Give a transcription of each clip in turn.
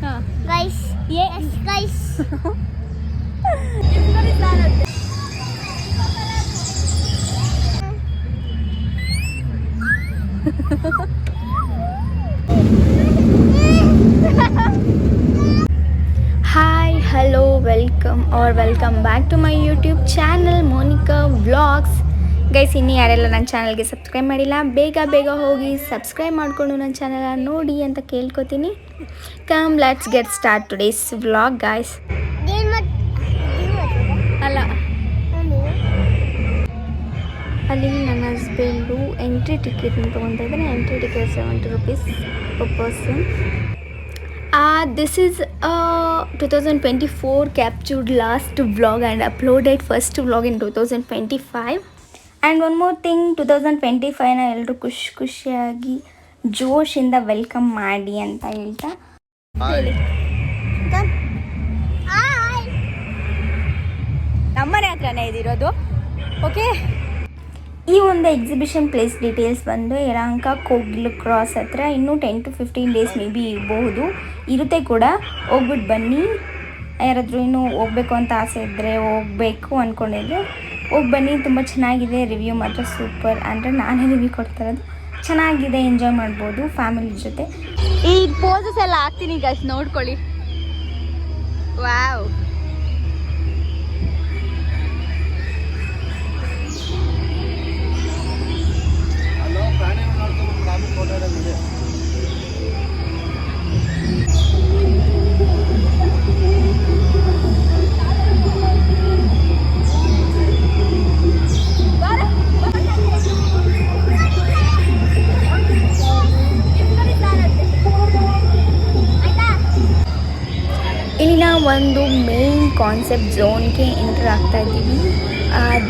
Guys yes guys hi hello welcome back to my YouTube channel Monika vlogs. Guys, ಇನ್ನೂ ಯಾರೆಲ್ಲ ನನ್ನ ಚಾನಲ್ಗೆ subscribe ಮಾಡಿಲ್ಲ ಬೇಗ ಹೋಗಿ ಸಬ್ಸ್ಕ್ರೈಬ್ ಮಾಡಿಕೊಂಡು ನನ್ನ ಚಾನಲ್ ನೋಡಿ ಅಂತ ಕೇಳ್ಕೊತೀನಿ. Come let's get start today's vlog guys. ಅಲ್ಲ, ಅಲ್ಲಿ ನನ್ನ ಹಸ್ಬೆಂಡು ಎಂಟ್ರಿ ಟಿಕೆಟ್ ತೊಗೊತಾ ಇದ್ದಾನೆ. Entry ticket 70 rupees per person. This is 2024 captured last vlog and uploaded first vlog in 2025. And one more thing, 2025 ನ ಎಲ್ಲರೂ ಖುಷಿಯಾಗಿ ಜೋಶಿಂದ ವೆಲ್ಕಮ್ ಮಾಡಿ ಅಂತ ಹೇಳ್ತಾ ಹೇಳಿ. ನಮ್ಮನೆ ಹತ್ರನೇ ಇದಿರೋದು. ಓಕೆ, ಈ ಒಂದು ಎಕ್ಸಿಬಿಷನ್ ಪ್ಲೇಸ್ ಡೀಟೇಲ್ಸ್ ಬಂದು ಯಲಹಂಕ ಕೋಗಿಲು ಕ್ರಾಸ್ ಹತ್ರ. ಇನ್ನೂ 10 to 15 days ಮೇ ಬಿ ಇರುತ್ತೆ ಕೂಡ. ಹೋಗ್ಬಿಟ್ಟು ಬನ್ನಿ. ಯಾರಾದರೂ ಇನ್ನೂ ಹೋಗ್ಬೇಕು ಅಂತ ಆಸೆ ಇದ್ದರೆ, ಹೋಗಬೇಕು ಅಂದ್ಕೊಂಡಿದ್ರೆ ಹೋಗಿ ಬನ್ನಿ. ತುಂಬ ಚೆನ್ನಾಗಿದೆ. ರಿವ್ಯೂ ಮಾತ್ರ ಸೂಪರ್. ಅಂದರೆ ನಾನೇ ರಿವ್ಯೂ ಕೊಡ್ತಾ ಇರೋದು. ಚೆನ್ನಾಗಿದೆ, ಎಂಜಾಯ್ ಮಾಡ್ಬೋದು ಫ್ಯಾಮಿಲಿ ಜೊತೆ. ಈ ಪೋಸಸ್ ಎಲ್ಲ ಹಾಕ್ತೀನಿ ಗೈಸ್, ನೋಡ್ಕೊಳ್ಳಿ. ವಾವ್, ಇಲ್ಲಿನ ಒಂದು ಮೇನ್ ಕಾನ್ಸೆಪ್ಟ್ ಝೋನ್ಗೆ ಎಂಟರ್ ಆಗ್ತಾ ಇದ್ದೀವಿ.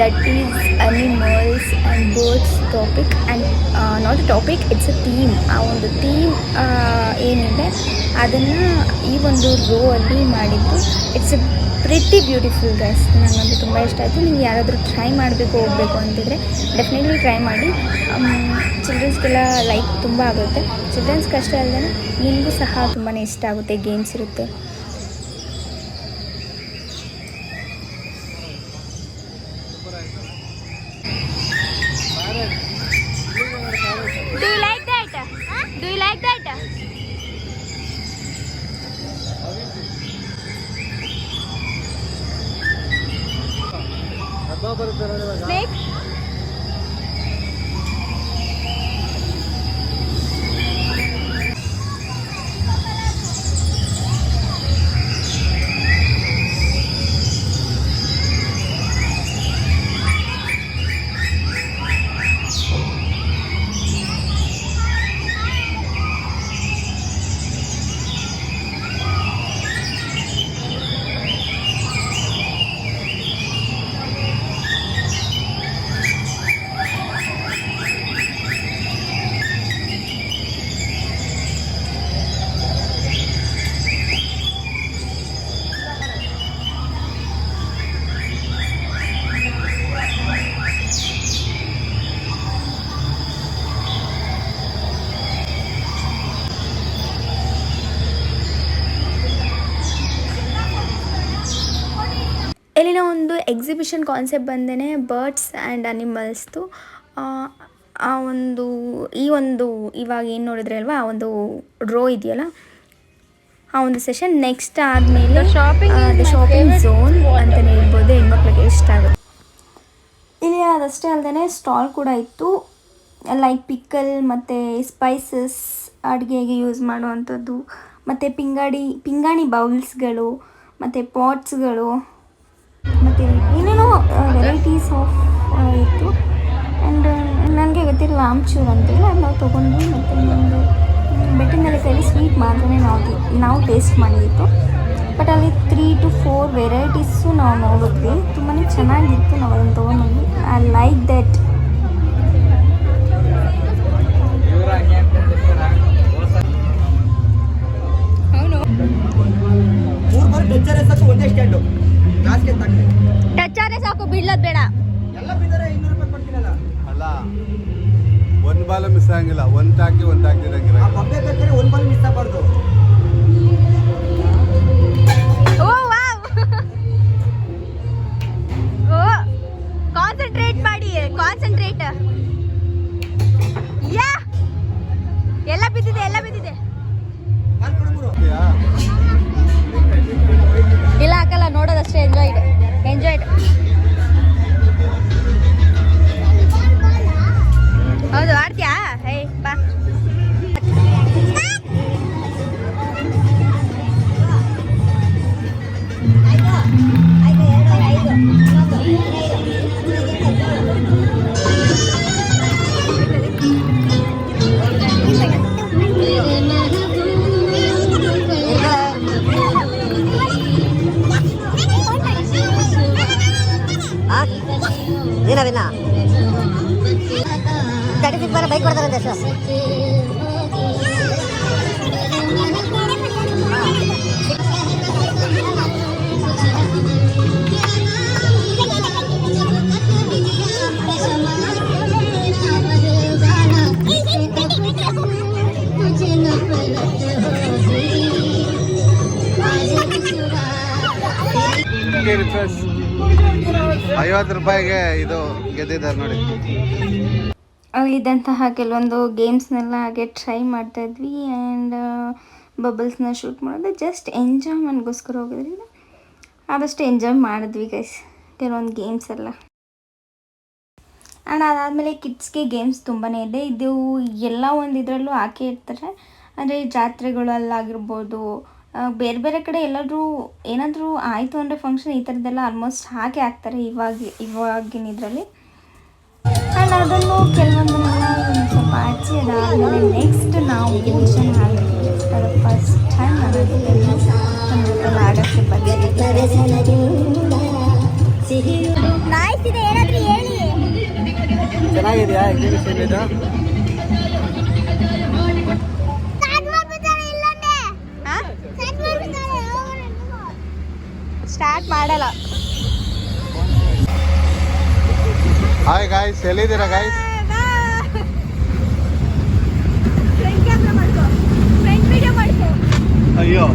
That is animals and birds topic. And not a topic, it's a theme. ಆ ಒಂದು ಥೀಮ್ ಏನಿದೆ ಅದನ್ನು ಈ ಒಂದು ರೋ ಅಲ್ಲಿ ಮಾಡಿದ್ದು. It's a pretty beautiful guys. ನನಗಂತೂ ತುಂಬ ಇಷ್ಟ ಆಯಿತು. ನೀವು ಯಾರಾದರೂ ಟ್ರೈ ಮಾಡಬೇಕು, ಹೋಗಬೇಕು ಅಂತಿದ್ರೆ ಡೆಫಿನೆಟ್ಲಿ ಟ್ರೈ ಮಾಡಿ. ಚಿಲ್ಡ್ರನ್ಸ್ಗೆಲ್ಲ ಲೈಕ್ ತುಂಬ ಆಗುತ್ತೆ. ಚಿಲ್ಡ್ರನ್ಸ್ಗೆ ಅಷ್ಟೇ ಅಲ್ಲದೆ ನಿಮಗೂ ಸಹ ತುಂಬಾ ಇಷ್ಟ ಆಗುತ್ತೆ. ಗೇಮ್ಸ್ ಇರುತ್ತೆ. Do you like that? Do you like that? Snake? ಇಲ್ಲಿನ ಒಂದು ಎಕ್ಸಿಬಿಷನ್ ಕಾನ್ಸೆಪ್ಟ್ ಬಂದೇ ಬರ್ಡ್ಸ್ ಆ್ಯಂಡ್ ಅನಿಮಲ್ಸ್ದು. ಇವಾಗ ಏನು ನೋಡಿದ್ರೆ ಅಲ್ವಾ, ಆ ಒಂದು ರೋ ಇದೆಯಲ್ಲ, ಆ ಒಂದು ಸೆಷನ್ ನೆಕ್ಸ್ಟ್ ಆದಮೇಲೆ ಶಾಪಿಂಗ್ ಝೋನ್ ಅಂತಲೇ ಹೇಳ್ಬೋದು. ಹೆಣ್ಮಕ್ಳಿಗೆ ಇಷ್ಟ ಆಗುತ್ತೆ. ಇಲ್ಲಿ ಅದಷ್ಟೇ ಅಲ್ಲದೆ ಸ್ಟಾಲ್ ಕೂಡ ಇತ್ತು. ಲೈಕ್ ಪಿಕ್ಕಲ್ ಮತ್ತು ಸ್ಪೈಸಸ್, ಅಡುಗೆಗೆ ಯೂಸ್ ಮಾಡುವಂಥದ್ದು, ಮತ್ತು ಪಿಂಗಾಣಿ ಬೌಲ್ಸ್ಗಳು, ಮತ್ತು ಪಾಟ್ಸ್ಗಳು, ಮತ್ತು ಏನೇನೋ ವೆರೈಟೀಸ್ ಆಫ್ ಇತ್ತು. ಆ್ಯಂಡ್ ನನಗೆ ಗೊತ್ತಿರಲಿಲ್ಲ ಆಮ್ಚೂರ್ ಅಂತೇಳಿ ಅದು ನಾವು ತೊಗೊಂಡ್ವಿ. ಮತ್ತು ಇನ್ನೊಂದು ಬೆಟ್ಟಿನಲ್ಲಿ ಕೈಲಿ ಸ್ವೀಟ್ ಮಾತ್ರನೇ ನಾವು ಟೇಸ್ಟ್ ಮಾಡಿದ್ದು. ಬಟ್ ಅಲ್ಲಿ 3 to 4 ವೆರೈಟೀಸು ನಾವು ನೋಡಿದ್ವಿ. ತುಂಬಾ ಚೆನ್ನಾಗಿತ್ತು. ನಾವು ಅದನ್ನು ತೊಗೊಂಡ್ವಿ. I like that. ಟಚ್ ಆದ್ರೆ ಸಾಕು, ಬೀಳೋದು ಬೇಡ. ಅಲ್ಲ, ಒಂದು ಬಾಲ್ ಮಿಸ್ ಆಗಂಗಿಲ್ಲ. ಒಂದು ಹಾಕಿ ಇರಂಗಿಲ್ಲ. ಒಂದು ಬಾಲ್ ಮಿಸ್ ಆಗಬಾರ್ದು. ಹೌದು ಆಡ್ತೀಯಾ? ಹೇ ಬಾ. ಏನವಿನ್ನ 36 ಬರ ಬೈಕ್ ಕೊಡ್ತಾರಂತೆ ಸರ್. ರಿಫ್ರೆಶ್ 50 ರೂಪಾಯಿಗೆ ಇದು ಗೆದ್ದಿದ್ದಾರೆ ನೋಡಿ. ಅಲ್ಲಿದ್ದಂತಹ ಕೆಲವೊಂದು ಗೇಮ್ಸ್ನೆಲ್ಲ ಹಾಗೆ ಟ್ರೈ ಮಾಡ್ತಾಯಿದ್ವಿ ಆ್ಯಂಡ್ ಬಬಲ್ಸ್ನ ಶೂಟ್ ಮಾಡೋದು ಜಸ್ಟ್ ಎಂಜಾಯ್ಮೆಂಟ್ಗೋಸ್ಕರ ಹೋಗೋದ್ರಿಂದ ಆದಷ್ಟು ಎಂಜಾಯ್ ಮಾಡಿದ್ವಿ ಗೈಸ್ ಕೆಲವೊಂದು ಗೇಮ್ಸ್ ಎಲ್ಲ. ಆ್ಯಂಡ್ ಅದಾದಮೇಲೆ ಕಿಡ್ಸ್ಗೆ ಗೇಮ್ಸ್ ತುಂಬಾ ಇದೆ. ಇದು ಎಲ್ಲ ಒಂದು ಇದರಲ್ಲೂ ಹಾಕೇ ಇರ್ತಾರೆ. ಅಂದರೆ ಜಾತ್ರೆಗಳಲ್ಲಾಗಿರ್ಬೋದು, ಬೇರೆ ಬೇರೆ ಕಡೆ ಎಲ್ಲರೂ ಏನಾದರೂ ಆಯಿತು ಅಂದರೆ ಫಂಕ್ಷನ್ ಈ ಥರದ್ದೆಲ್ಲ ಆಲ್ಮೋಸ್ಟ್ ಹಾಗೆ ಹಾಕ್ತಾರೆ ಇವಾಗಿನ ಇದರಲ್ಲಿ. ಆ್ಯಂಡ್ ಅದನ್ನು ಕೆಲವೊಂದನ್ನೆಲ್ಲ ಒಂದು ಸ್ವಲ್ಪ ಹಚ್ಚಿ ಅದಾದಮೇಲೆ ನೆಕ್ಸ್ಟ್ ನಾವು ಫಂಕ್ಷನ್ ಹಾಡ್ತೀವಿ. ಅದು ಫಸ್ಟ್ ಟೈಮ್ ನಾನು ಆಡೋಕ್ಕೆ ಬಂದಿದ್ದೆ. ಚೆನ್ನಾಗಿದೆಯಾ ಎಕ್ಸಿಬಿಷನ್ ಇದು? ಸ್ಟಾರ್ಟ್ ಮಾಡಲ್ಲ. ಹಾಯ್ ಗಾಯ್ಸ್, ಎಲ್ಲಿದ್ದೀರಾ ಗಾಯ್ಸ್? ಫ್ರಂಟ್ ಕ್ಯಾಮ್ರಾ ಮಾಡ್ಕೋ, ಫ್ರಂಟ್ ವಿಡಿಯೋ ಮಾಡ್ಕೋ. ಅಯ್ಯೋ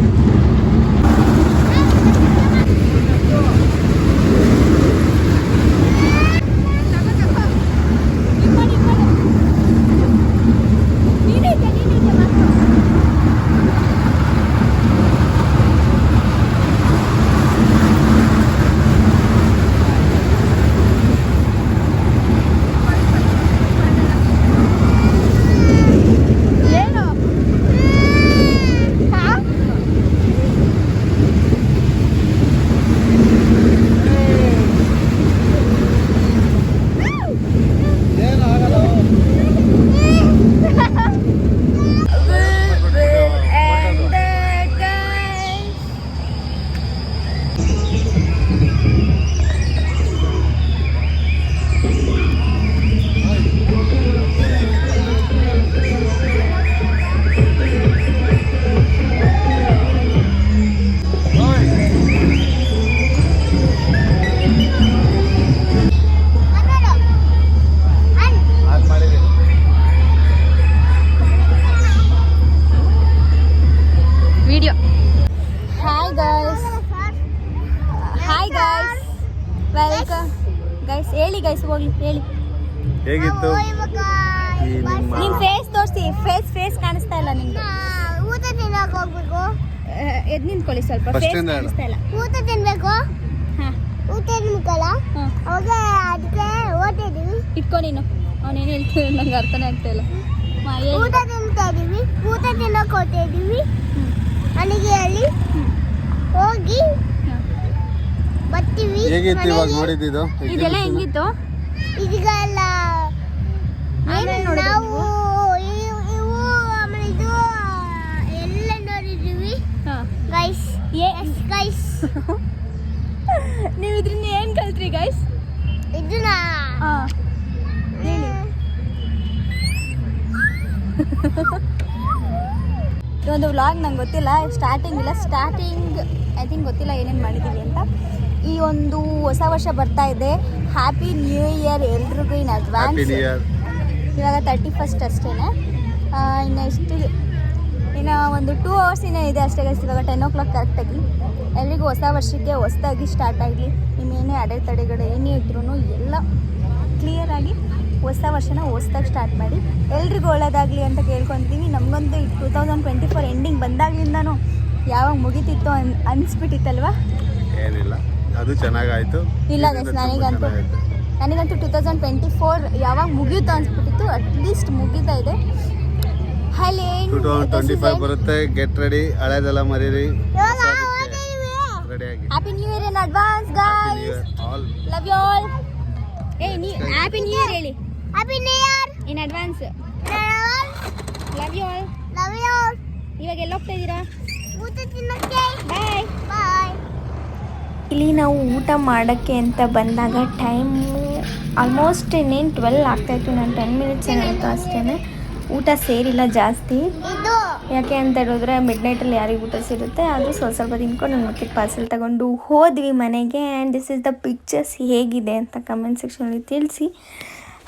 video. Hi guys, welcome guys. ಹೇಳಿ ಗೈಸ್, ಹೋಗಿ ಹೇಳಿ. ಹೇಗಿತ್ತು ನಿಮ್ ಫೇಸ್ ತೋರಿಸಿ. ಫೇಸ್ ಕಾಣಿಸ್ತಾ ಇಲ್ಲ ನಿಮ್ದು. ಊಟ ತಿನ್ನಕ್ ಹೋಗ್ಬೇಕು. ಎದ್ ನಿಂತ್ಕೊಳ್ಳಿ ಸ್ವಲ್ಪ. First ಫೇಸ್ ಇಂದ ಹೇಳು. ಕಾಣಿಸ್ತಾ ಇಲ್ಲ. ಊಟ ತಿನ್ಬೇಕು. ಹಾ, ಊಟ ತಿನ್ಕಲ್ಲ. ಅವಾಗ ಅದಕ್ಕೆ ಓಟಿದೀವಿ. ಇಟ್ಕೊ ನೀನು. ಅವನೇನು ಹೇಳ್ತಿದ್ರು ನಂಗೆ ಅರ್ಥನೇ ಆಗ್ತಾ ಇಲ್ಲ. ಊಟ ತಿಂತಾ ಇದೀವಿ. ಊಟ ತಿನ್ನಕ್ ಹೋಗ್ತಾ ಇದೀವಿ. ನನಗೆ ಅಲ್ಲಿ ಹೋಗಿ ಬರ್ತೀವಿ. ಹೇಗಿತ್ತು ಇವಾಗ ನೋಡಿದ್ದು? ಇದೆಲ್ಲ ಹೆಂಗಿತ್ತು? ಇದೆಲ್ಲ ಆಮೇಲೆ ನೋಡಿದ್ರಾ ನಾವು ಇವು ಆಮೇಲೆ ಇದು ಎಲ್ಲ ನೋಡಿದೀವಿ ಗೈಸ್. ಗೈಸ್ ನೀವು ಇದ್ರಿಂದ ಏನ್ ಕಲ್ತ್ರಿ ಗೈಸ್? ಇದನ್ನ ಹೇಳಿ. ಈ ಒಂದು ವ್ಲಾಗ್ ನಂಗೆ ಗೊತ್ತಿಲ್ಲ, ಸ್ಟಾರ್ಟಿಂಗ್ ಐ ಥಿಂಕ್ ಗೊತ್ತಿಲ್ಲ ಏನೇನು ಮಾಡಿದ್ದೀವಿ ಅಂತ. ಈ ಒಂದು ಹೊಸ ವರ್ಷ ಬರ್ತಾ ಇದೆ. ಹ್ಯಾಪಿ ನ್ಯೂ ಇಯರ್ ಎಲ್ರಿಗೂ ಇನ್ ಅಡ್ವಾನ್ಸ್. ಇವಾಗ 31st ಅಷ್ಟೇ. ಇನ್ನು ಒಂದು 2 hours ಇನ್ನೂ ಇದೆ ಅಷ್ಟೇ ಗೈಸ್. ಇವಾಗ 10 o'clock ಕರೆಕ್ಟಾಗಿ. ಎಲ್ರಿಗೂ ಹೊಸ ವರ್ಷಕ್ಕೆ ಹೊಸದಾಗಿ ಸ್ಟಾರ್ಟ್ ಆಗಲಿ. ನಿಮ್ಮೇನೇ ಅಡೆತಡೆಗಳು ಏನೇ ಇದ್ರೂ ಎಲ್ಲ ಕ್ಲಿಯರಾಗಿ ಹೊಸ ವರ್ಷನ ಹೊಸದಾಗಿ ಸ್ಟಾರ್ಟ್ ಮಾಡಿ ಎಲ್ರಿಗೂ ಒಳ್ಳೇದಾಗಲಿ ಅಂತ ಕೇಳ್ಕೊತೀವಿ. ನಮಗಂತೂ 2024 ಎಂಡಿಂಗ್ ಬಂದಾಗ್ಲಿಂದನೂ ಯಾವಾಗ ಮುಗಿತಿತ್ತು ಅನಿಸ್ಬಿಟ್ಟಿತ್ತಲ್ವ. ಏನಿಲ್ಲ, ಅದು ಚೆನ್ನಾಗಾಯ್ತು. ಇಲ್ಲ guys, ನನಗಂತೂ 2024 ಯಾವಾಗ ಮುಗಿಯುತ್ತೋ ಅನ್ಸ್ಬಿಟ್ಟಿತ್ತು. ಅಟ್ಲೀಸ್ಟ್ ಮುಗಿತಾ ಇದೆ. 2025 ಬರುತ್ತೆ. ಗೆಟ್ ರೆಡಿ, ಹಳೇದೆಲ್ಲ ಮರೀರಿ, ಇವಾಗ ರೆಡಿ ಆಗಿ. Happy new year in advance guys. All love you all. Happy new year ಹೇಳಿ happy new year. In advance. Love you all. Love you. ಇವಾಗ ಎಲ್ಲಿ ಹೋಗ್ತಾ ಇದ್ದೀರಾ? ಊಟ ತಿನ್ನಕ್ಕೆ. ಬಾಯ್. ಬಾಯ್. ಇಲ್ಲಿ ನಾವು ಊಟ ಮಾಡೋಕ್ಕೆ ಅಂತ ಬಂದಾಗ ಟೈಮು ಆಲ್ಮೋಸ್ಟ್ ಇನ್ನೇನು 12 ಆಗ್ತಾಯಿತ್ತು. ನಾನು 10 ಮಿನಿಟ್ಸ್ ಏನಾಯಿತು ಅಷ್ಟೇ. ಊಟ ಸೇರಿಲ್ಲ ಜಾಸ್ತಿ. ಇದು ಯಾಕೆ ಅಂತ ಹೇಳಿದ್ರೆ ಮಿಡ್ ನೈಟಲ್ಲಿ ಯಾರಿಗೆ ಊಟ ಸೇರುತ್ತೆ ಅದು ಸ್ವಲ್ಪ ತಿನ್ಕೊಂಡು ನನ್ನ ಮಕ್ಕಳಿಗೆ ಪಾರ್ಸೆಲ್ ತಗೊಂಡು ಹೋದ್ವಿ ಮನೆಗೆ. And this is the pictures. ಹೇಗಿದೆ ಅಂತ ಕಮೆಂಟ್ ಸೆಕ್ಷನಲ್ಲಿ ತಿಳಿಸಿ.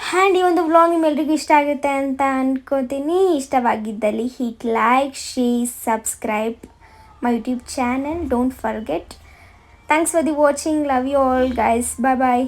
ಆ್ಯಂಡ್ ಈ ಒಂದು ವ್ಲಾಗ್ ನಿಮ್ಮೆಲ್ರಿಗೂ ಇಷ್ಟ ಆಗುತ್ತೆ ಅಂತ ಅಂದ್ಕೋತೀನಿ. ಇಷ್ಟವಾಗಿದ್ದಲ್ಲಿ hit like, share, subscribe my YouTube channel. Don't forget. Thanks for the watching. Love you all guys. Bye bye.